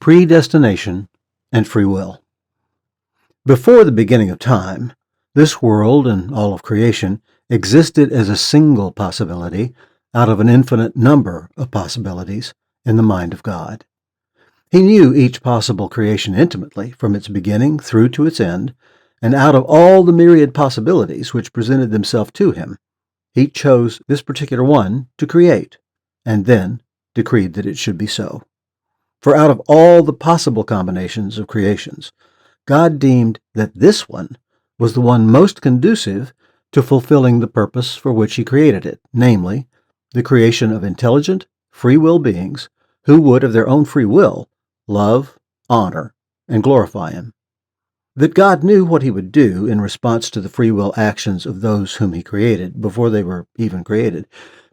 Predestination and Free Will. Before the beginning of time, this world and all of creation existed as a single possibility out of an infinite number of possibilities in the mind of God. He knew each possible creation intimately from its beginning through to its end, and out of all the myriad possibilities which presented themselves to him, he chose this particular one to create, and then decreed that it should be so. For out of all the possible combinations of creations, God deemed that this one was the one most conducive to fulfilling the purpose for which he created it, namely, the creation of intelligent, free will beings who would, of their own free will, love, honor, and glorify him. That God knew what he would do in response to the free will actions of those whom he created before they were even created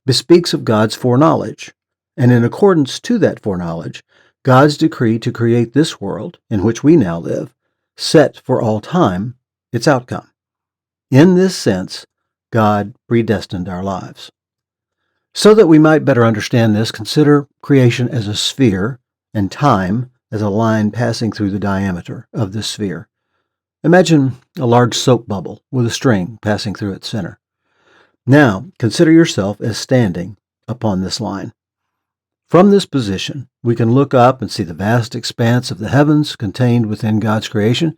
bespeaks of God's foreknowledge, and in accordance to that foreknowledge, God's decree to create this world in which we now live set for all time its outcome. In this sense, God predestined our lives. So that we might better understand this, consider creation as a sphere and time as a line passing through the diameter of this sphere. Imagine a large soap bubble with a string passing through its center. Now, consider yourself as standing upon this line. From this position, we can look up and see the vast expanse of the heavens contained within God's creation.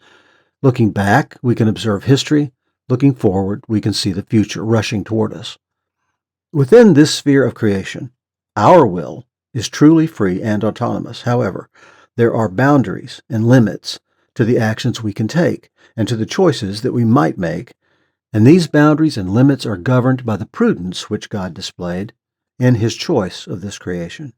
Looking back, we can observe history. Looking forward, we can see the future rushing toward us. Within this sphere of creation, our will is truly free and autonomous. However, there are boundaries and limits to the actions we can take and to the choices that we might make, and these boundaries and limits are governed by the prudence which God displayed in his choice of this creation.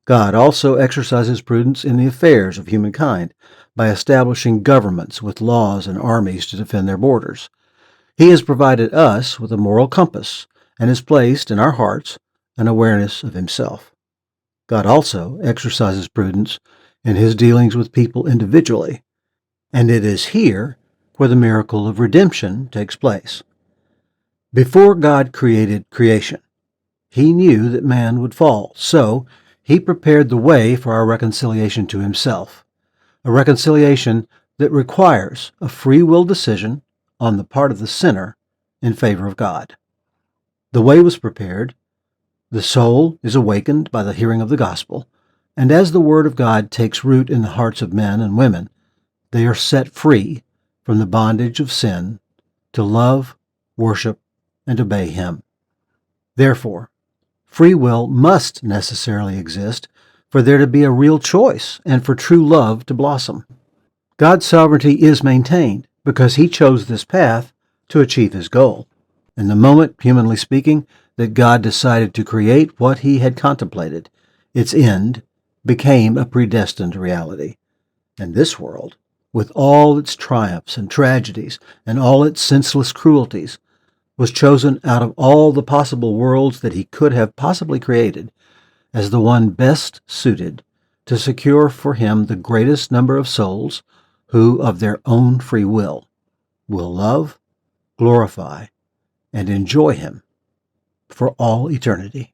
God also exercises prudence in the affairs of humankind by establishing governments with laws and armies to defend their borders. He has provided us with a moral compass and has placed in our hearts an awareness of himself. God also exercises prudence in his dealings with people individually, and it is here where the miracle of redemption takes place. Before God created creation, he knew that man would fall, so he prepared the way for our reconciliation to himself, a reconciliation that requires a free will decision on the part of the sinner in favor of God. The way was prepared, the soul is awakened by the hearing of the gospel, and as the word of God takes root in the hearts of men and women, they are set free from the bondage of sin to love, worship, and obey him. Therefore, free will must necessarily exist for there to be a real choice and for true love to blossom. God's sovereignty is maintained because he chose this path to achieve his goal. In the moment, humanly speaking, that God decided to create what he had contemplated, its end became a predestined reality. And this world, with all its triumphs and tragedies and all its senseless cruelties, was chosen out of all the possible worlds that he could have possibly created as the one best suited to secure for him the greatest number of souls who, of their own free will love, glorify, and enjoy him for all eternity.